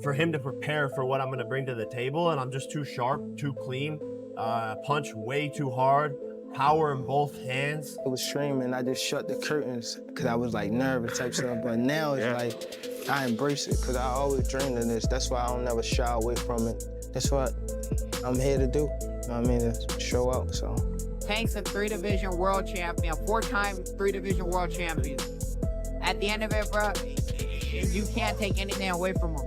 for him to prepare for what I'm going to bring to the table, and I'm just too sharp, too clean, punch way too hard, power in both hands. It was streaming, I just shut the curtains because I was like nervous type stuff, but now it's like I embrace it because I always dreamed of this. That's why I don't never shy away from it. That's what I'm here to do. You know what I mean? To show out, so. Tank's a 3-division world champion, 4-time 3-division world champion. At the end of it, bro, you can't take anything away from him.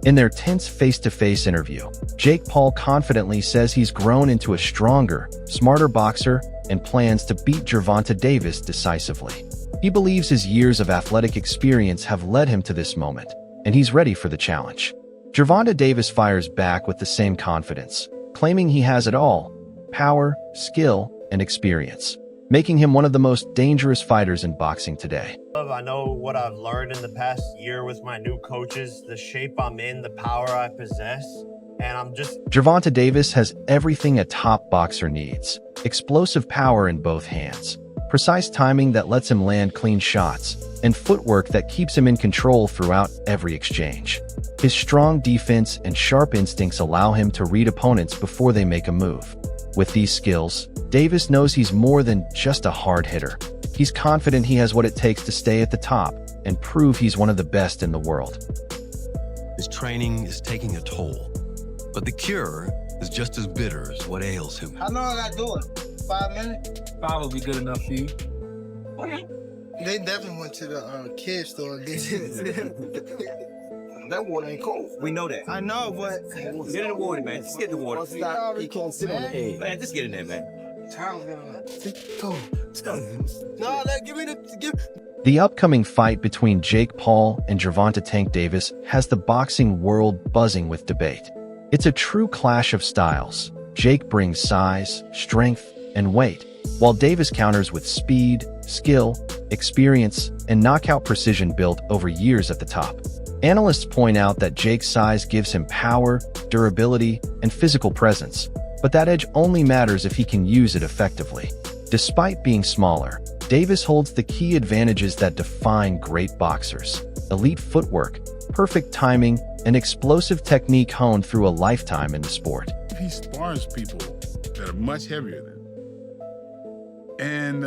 In their tense face-to-face interview, Jake Paul confidently says he's grown into a stronger, smarter boxer and plans to beat GervontaDavis decisively. He believes his years of athletic experience have led him to this moment, and he's ready for the challenge. GervontaDavis fires back with the same confidence, claiming he has it all: power, skill, and experience, making him one of the most dangerous fighters in boxing today. I know what I've learned in the past year with my new coaches, the shape I'm in, the power I possess, and I'm just... GervontaDavis has everything a top boxer needs: explosive power in both hands, precise timing that lets him land clean shots, and footwork that keeps him in control throughout every exchange. His strong defense and sharp instincts allow him to read opponents before they make a move. With these skills, Davis knows he's more than just a hard hitter. He's confident he has what it takes to stay at the top and prove he's one of the best in the world. His training is taking a toll, but the cure is just as bitter as what ails him. How long I gotta do it? 5 minutes? 5 will be good enough for you. Okay. They definitely went to the kids store and did it. That water ain't cold. We know that. I know, but... Get in the water, man. Just get in the water. You can't sit on the head. Man, just get in there, man. Go. No, give me the... The upcoming fight between Jake Paul and Gervonta "Tank" Davis has the boxing world buzzing with debate. It's a true clash of styles. Jake brings size, strength, and weight, while Davis counters with speed, skill, experience, and knockout precision built over years at the top. Analysts point out that Jake's size gives him power, durability, and physical presence, but that edge only matters if he can use it effectively. Despite being smaller, Davis holds the key advantages that define great boxers: elite footwork, perfect timing, and explosive technique honed through a lifetime in the sport. He spars people that are much heavier than him. And,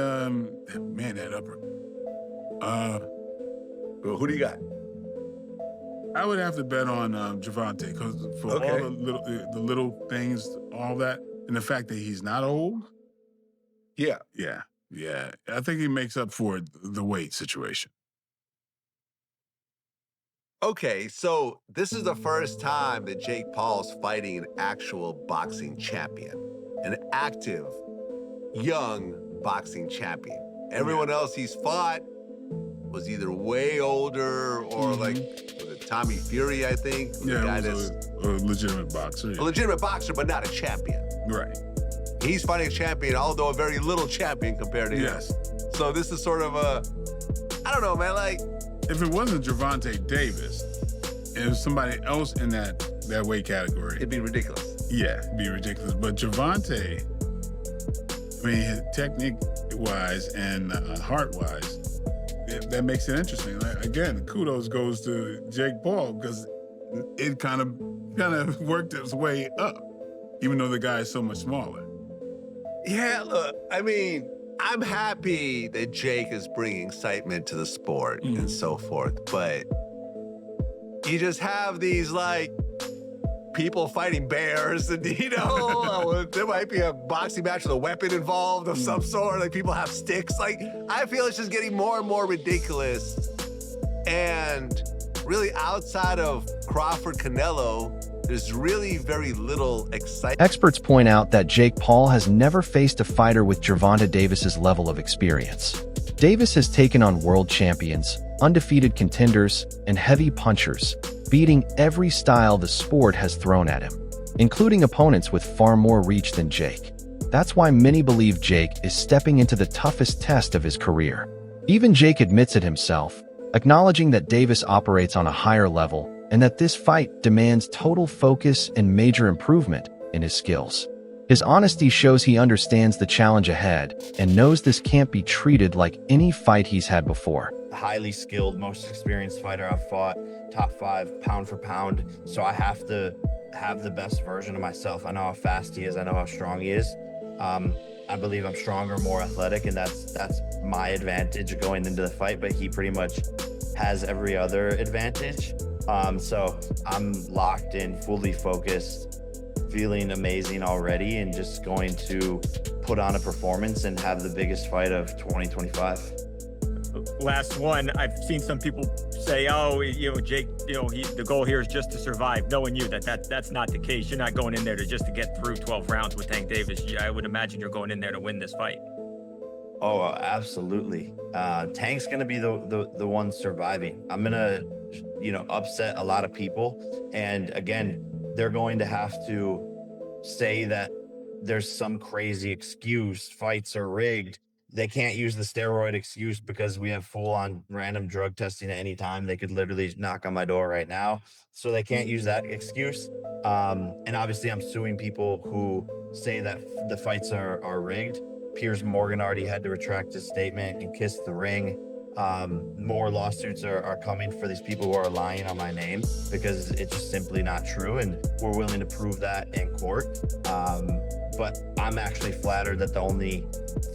man, that upper. Well, who do you got? I would have to bet on Gervonta because for all the little things, all that, and the fact that he's not old. Yeah. Yeah. I think he makes up for the weight situation. Okay, so this is the first time that Jake Paul's fighting an actual boxing champion, an active, young boxing champion. Everyone else he's fought was either way older or like, was it Tommy Fury, I think? Yeah, he was a legitimate boxer. Yeah. A legitimate boxer, but not a champion. Right. He's fighting a champion, although a very little champion compared to him. So this is sort of a, I don't know, man, like... If it wasn't GervontaDavis, and it was somebody else in that weight category... It'd be ridiculous. Yeah, it'd be ridiculous. But Gervonta, I mean, technique-wise and heart-wise, that makes it interesting. Like, again, kudos goes to Jake Paul because it kind of worked its way up, even though the guy is so much smaller. Yeah, look, I mean, I'm happy that Jake is bringing excitement to the sport and so forth, but you just have these, like, people fighting bears and, you know, there might be a boxing match with a weapon involved of some sort, like people have sticks. Like, I feel it's just getting more and more ridiculous. And really outside of Crawford Canelo, there's really very little excitement. Experts point out that Jake Paul has never faced a fighter with GervontaDavis's level of experience. Davis has taken on world champions, undefeated contenders, and heavy punchers, beating every style the sport has thrown at him, including opponents with far more reach than Jake. That's why many believe Jake is stepping into the toughest test of his career. Even Jake admits it himself, acknowledging that Davis operates on a higher level and that this fight demands total focus and major improvement in his skills. His honesty shows he understands the challenge ahead and knows this can't be treated like any fight he's had before. Highly skilled, most experienced fighter I've fought, top 5 pound for pound. So I have to have the best version of myself. I know how fast he is. I know how strong he is. I believe I'm stronger, more athletic, and that's my advantage going into the fight. But he pretty much has every other advantage. So I'm locked in, fully focused, feeling amazing already, and just going to put on a performance and have the biggest fight of 2025. Last one, I've seen some people say, oh, Jake, the goal here is just to survive. Knowing you, that's not the case. You're not going in there just to get through 12 rounds with Tank Davis. I would imagine you're going in there to win this fight. Oh, absolutely. Tank's going to be the one surviving. I'm going to, upset a lot of people. And again, they're going to have to say that there's some crazy excuse, fights are rigged. They can't use the steroid excuse because we have full-on random drug testing at any time. They could literally knock on my door right now. So they can't use that excuse. And obviously I'm suing people who say that the fights are rigged. Piers Morgan already had to retract his statement and kiss the ring. More lawsuits are coming for these people who are lying on my name because it's just simply not true. And we're willing to prove that in court. But I'm actually flattered that the only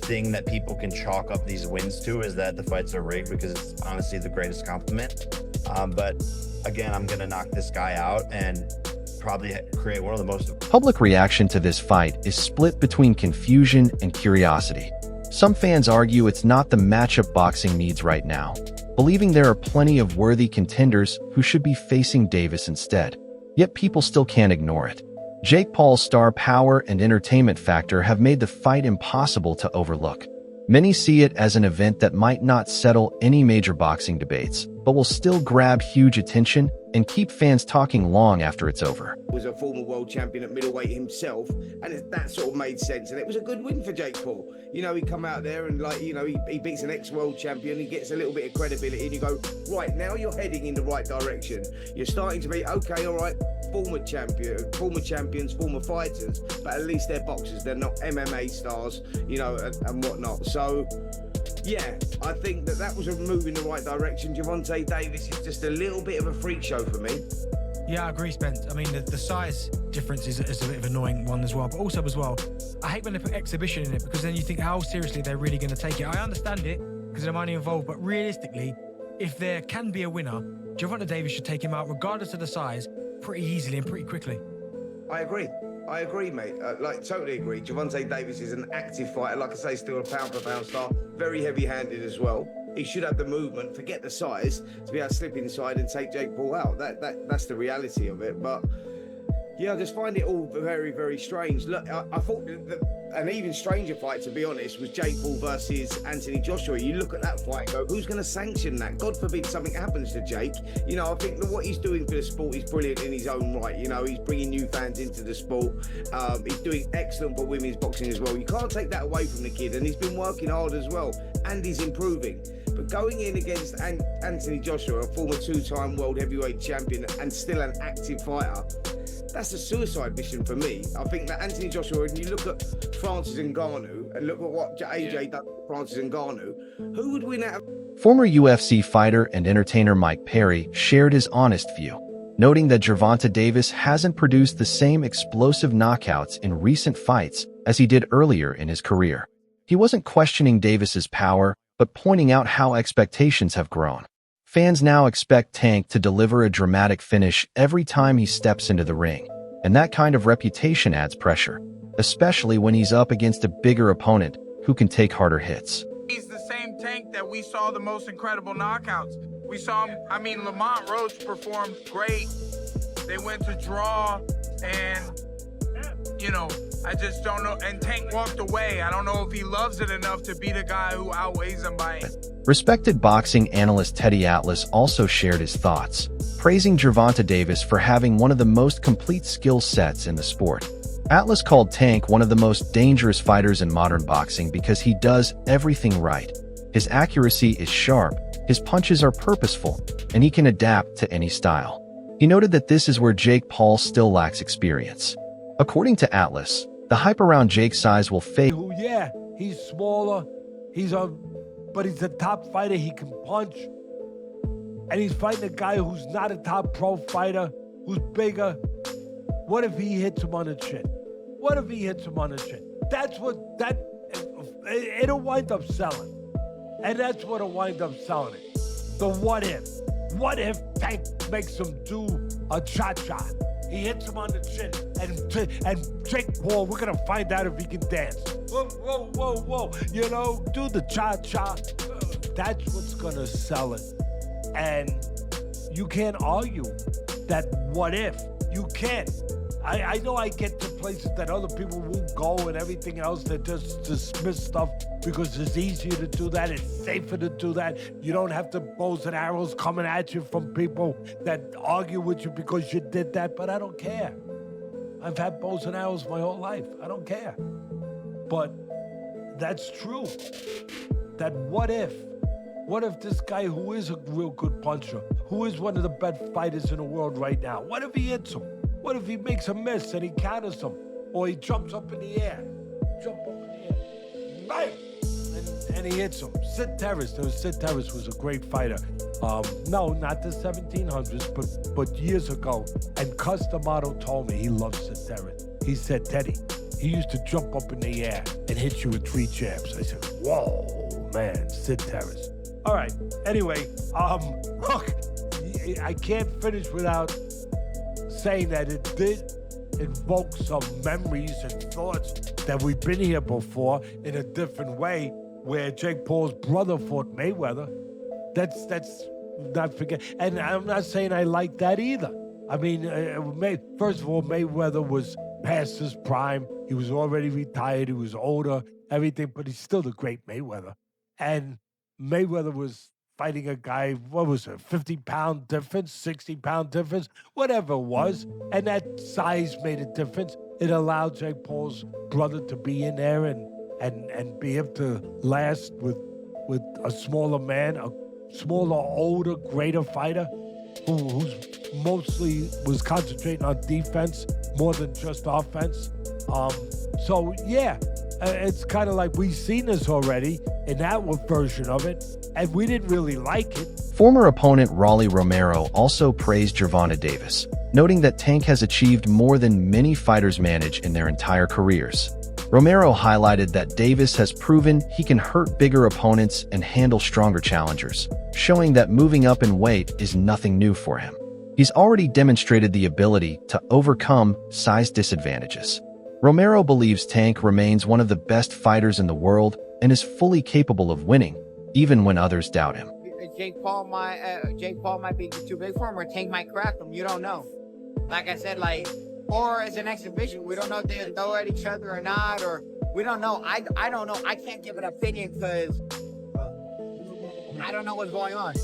thing that people can chalk up these wins to is that the fights are rigged, because it's honestly the greatest compliment. But again, I'm going to knock this guy out and probably create one of the most... Public reaction to this fight is split between confusion and curiosity. Some fans argue it's not the matchup boxing needs right now, believing there are plenty of worthy contenders who should be facing Davis instead. Yet people still can't ignore it. Jake Paul's star power and entertainment factor have made the fight impossible to overlook. Many see it as an event that might not settle any major boxing debates, but will still grab huge attention and keep fans talking long after it's over. Was a former world champion at middleweight himself, and that sort of made sense, and it was a good win for Jake Paul. He come out there and he beats an ex-world champion, he gets a little bit of credibility, and you go, right, now you're heading in the right direction. You're starting to be, okay, all right, former champions, former fighters, but at least they're boxers, they're not MMA stars, and whatnot. So, yeah, I think that was a move in the right direction. Gervonta Davis is just a little bit of a freak show for me. Yeah, I agree, Spence. I mean, the size difference is a bit of an annoying one as well. But also as well, I hate when they put exhibition in it, because then you think, how seriously they're really going to take it. I understand it because of the money involved, but realistically, if there can be a winner, Gervonta Davis should take him out, regardless of the size, pretty easily and pretty quickly. I agree, mate. Totally agree. Gervonta Davis is an active fighter. Like I say, still a pound-for-pound star. Very heavy-handed as well. He should have the movement, forget the size, to be able to slip inside and take Jake Paul out. That's the reality of it. But yeah, I just find it all very, very strange. Look, I thought an even stranger fight, to be honest, was Jake Paul versus Anthony Joshua. You look at that fight and go, who's going to sanction that? God forbid something happens to Jake. I think that what he's doing for the sport is brilliant in his own right. He's bringing new fans into the sport. He's doing excellent for women's boxing as well. You can't take that away from the kid, and he's been working hard as well, and he's improving. But going in against Anthony Joshua, a former 2-time world heavyweight champion and still an active fighter, that's a suicide mission for me. I think that Anthony Joshua, when you look at Francis Ngannou and look at what AJ done to Francis Ngannou, who would win out of... Former UFC fighter and entertainer Mike Perry shared his honest view, noting that Gervonta Davis hasn't produced the same explosive knockouts in recent fights as he did earlier in his career. He wasn't questioning Davis's power, but pointing out how expectations have grown. Fans now expect Tank to deliver a dramatic finish every time he steps into the ring, and that kind of reputation adds pressure, especially when he's up against a bigger opponent who can take harder hits. He's the same Tank that we saw the most incredible knockouts. We saw him, Lamont Roach performed great. They went to draw, and I just don't know. And Tank walked away. I don't know if he loves it enough to beat a guy who outweighs him by... Respected boxing analyst Teddy Atlas also shared his thoughts, praising Gervonta Davis for having one of the most complete skill sets in the sport. Atlas called Tank one of the most dangerous fighters in modern boxing because he does everything right. His accuracy is sharp, his punches are purposeful, and he can adapt to any style. He noted that this is where Jake Paul still lacks experience. According to Atlas, The hype around Jake's size will fade. Yeah, he's smaller. But he's a top fighter. He can punch. And he's fighting a guy who's not a top pro fighter, who's bigger. What if he hits him on the chin? What if he hits him on the chin? It'll wind up selling. And that's what'll wind up selling it. The what if. What if Tank makes him do a cha-cha? He hits him on the chin, and Jake Paul, we're gonna find out if he can dance. Whoa, whoa, whoa, whoa. You know, do the cha-cha. That's what's gonna sell it. And you can't argue that what if. You can't. I know I get to places that other people won't go and everything else, that just dismiss stuff because it's easier to do that, it's safer to do that. You don't have the bows and arrows coming at you from people that argue with you because you did that, but I don't care. I've had bows and arrows my whole life. I don't care. But that's true. That what if? What if this guy who is a real good puncher, who is one of the best fighters in the world right now, what if he hits him? What if he makes a miss and he counters him? Or he jumps up in the air. Bang! And he hits him. Sid Terrace was a great fighter. No, not the 1700s, but years ago. And Customato told me he loved Sid Terrace. He said, Teddy, he used to jump up in the air and hit you with 3 jabs. I said, whoa, man, Sid Terrace. All right, anyway, look, I can't finish without saying that it did invoke some memories and thoughts that we've been here before in a different way, where Jake Paul's brother fought Mayweather. That's not forget. And I'm not saying I like that either. I mean, first of all, Mayweather was past his prime. He was already retired. He was older, everything, but he's still the great Mayweather. And Mayweather was fighting a guy, what was it, 50-pound difference, 60-pound difference, whatever it was. And that size made a difference. It allowed Jake Paul's brother to be in there and be able to last with a smaller man, a smaller, older, greater fighter who's mostly was concentrating on defense more than just offense. So, yeah, it's kind of like we've seen this already in that version of it, and we didn't really like it. Former opponent Rolly Romero also praised GervontaDavis, noting that Tank has achieved more than many fighters manage in their entire careers. Romero highlighted that Davis has proven he can hurt bigger opponents and handle stronger challengers, showing that moving up in weight is nothing new for him. He's already demonstrated the ability to overcome size disadvantages. Romero believes Tank remains one of the best fighters in the world and is fully capable of winning, even when others doubt him. Jake Paul might be too big for him, or Tank might crack him. You don't know. Like I said, or as an exhibition, we don't know if they throw at each other or not, or we don't know. I don't know. I can't give an opinion because I don't know what's going on.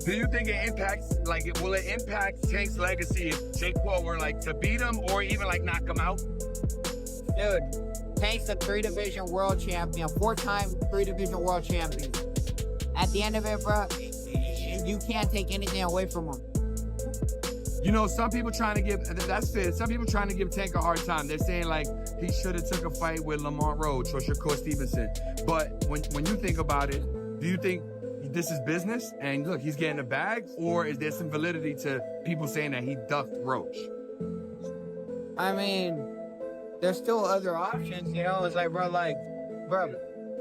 Do you think it impacts, will it impact Tank's legacy if Jake Paul were to beat him or even knock him out? Dude, Tank's a 3-division world champion, 4-time 3-division world champion. At the end of it, bro, you can't take anything away from him. You know, some people trying to give, that's fair, some people trying to give Tank a hard time. They're saying he should have took a fight with Lamont Roach or Shakur Stevenson. But when you think about it, do you think this is business and look, he's getting a bag, or is there some validity to people saying that he ducked Roach? I mean, there's still other options, you know? It's bro,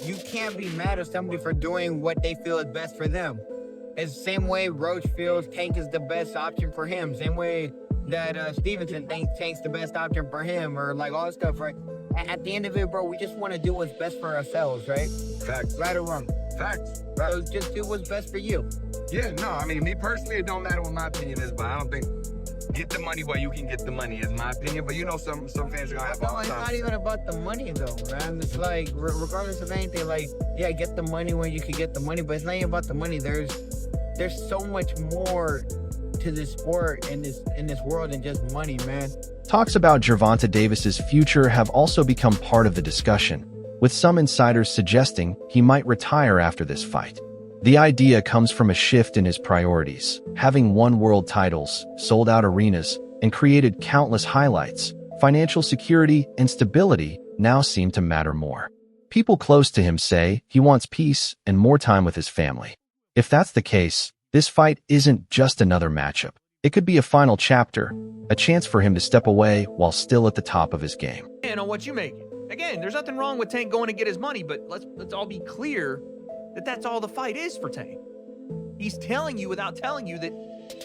you can't be mad at somebody for doing what they feel is best for them. It's the same way Roach feels Tank is the best option for him. Same way that Stevenson thinks Tank's the best option for him, or all that stuff, right? At the end of it, bro, we just want to do what's best for ourselves, right? Facts. Right or wrong? Facts. So just do what's best for you. Yeah, no, I mean, me personally, it don't matter what my opinion is, but I don't think get the money where you can get the money is my opinion. But you know, some fans are gonna have all the It's time. not even about the money though, man. It's regardless of anything, yeah, get the money when you can get the money, but it's not even about the money. There's so much more to this sport in this world than just money, man. Talks about GervontaDavis's future have also become part of the discussion, with some insiders suggesting he might retire after this fight. The idea comes from a shift in his priorities, having won world titles, sold out arenas, and created countless highlights. financial security and stability now seem to matter more. People close to him say he wants peace and more time with his family. If that's the case, this fight isn't just another matchup. It could be a final chapter, a chance for him to step away while still at the top of his game. And on what you make it. Again, there's nothing wrong with Tank going to get his money, but let's all be clear that that's all the fight is for Tank. He's telling you without telling you that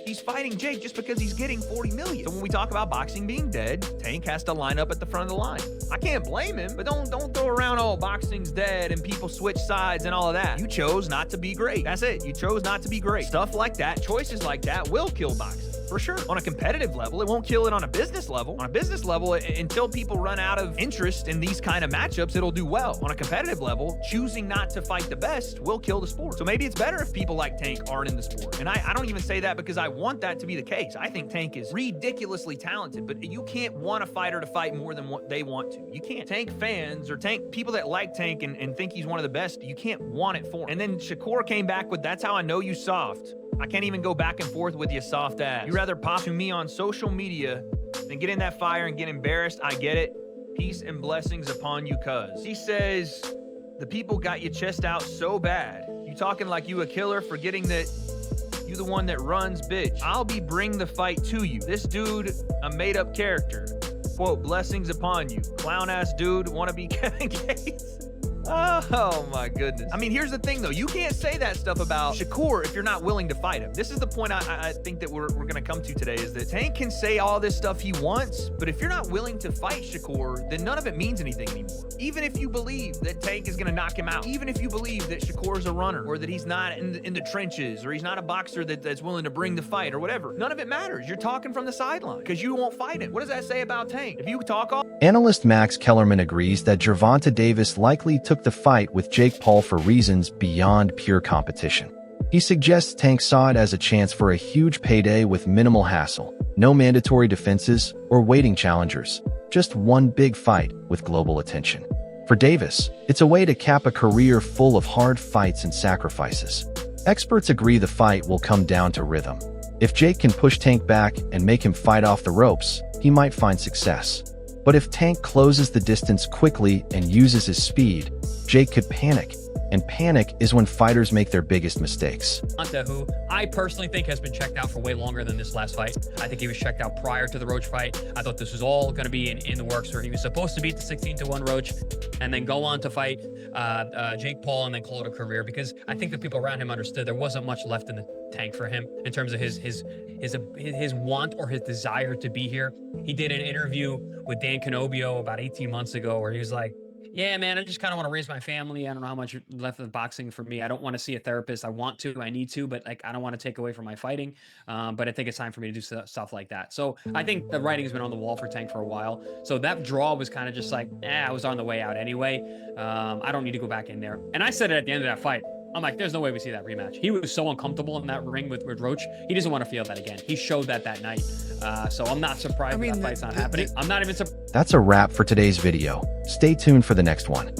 he's fighting Jake just because he's getting $40 million. So when we talk about boxing being dead, Tank has to line up at the front of the line. I can't blame him, but don't throw around, oh, boxing's dead and people switch sides and all of that. You chose not to be great. That's it. You chose not to be great. Stuff like that, choices like that will kill boxing. For sure. On a competitive level, it won't kill it on a business level. On a business level, until people run out of interest in these kind of matchups, it'll do well. On a competitive level, choosing not to fight the best will kill the sport. So maybe it's better if people like Tank aren't in the sport. And I don't even say that because I want that to be the case. I think Tank is ridiculously talented, but you can't want a fighter to fight more than what they want to. You can't. Tank fans or Tank people that like Tank and think he's one of the best, you can't want it for him. And then Shakur came back with, that's how I know you soft. I can't even go back and forth with you soft ass. You rather pop to me on social media than get in that fire and get embarrassed. I get it. Peace and blessings upon you, cuz. He says, the people got your chest out so bad. You talking like you a killer, forgetting that you the one that runs, bitch. I'll be bring the fight to you. This dude, a made-up character. Quote, blessings upon you. Clown-ass dude, wanna be Kevin Gates. Oh my goodness. I mean, here's the thing though. You can't say that stuff about Shakur if you're not willing to fight him. This is the point I think that we're going to come to today, is that Tank can say all this stuff he wants, but if you're not willing to fight Shakur, then none of it means anything anymore. Even if you believe that Tank is going to knock him out, even if you believe that Shakur is a runner, or that he's not in the trenches, or he's not a boxer that's willing to bring the fight, or whatever, none of it matters. You're talking from the sideline because you won't fight him. What does that say about Tank? If you talk all... Analyst Max Kellerman agrees that GervontaDavis likely took the fight with Jake Paul for reasons beyond pure competition. He suggests Tank saw it as a chance for a huge payday with minimal hassle, no mandatory defenses or waiting challengers, just one big fight with global attention. For Davis, it's a way to cap a career full of hard fights and sacrifices. Experts agree the fight will come down to rhythm. If Jake can push Tank back and make him fight off the ropes, he might find success. But if Tank closes the distance quickly and uses his speed, Jake could panic. And panic is when fighters make their biggest mistakes. Gervonta, who I personally think has been checked out for way longer than this last fight. I think he was checked out prior to the Roach fight. I thought this was all going to be in the works, where he was supposed to beat the 16-1 Roach and then go on to fight Jake Paul and then call it a career, because I think the people around him understood there wasn't much left in the tank for him in terms of his want or his desire to be here. He did an interview with Dan Canobio about 18 months ago where he was like, yeah, man, I just kind of want to raise my family. I don't know how much left of boxing for me. I don't want to see a therapist. I want to, I need to, but like, I don't want to take away from my fighting. But I think it's time for me to do stuff like that. So I think the writing's been on the wall for Tank for a while. So that draw was kind of just like, I was on the way out anyway. I don't need to go back in there. And I said it at the end of that fight. I'm like, there's no way we see that rematch. He was so uncomfortable in that ring with Roach. He doesn't want to feel that again. He showed that night. So I'm not surprised that fight's not happening. I'm not even surprised. That's a wrap for today's video. Stay tuned for the next one.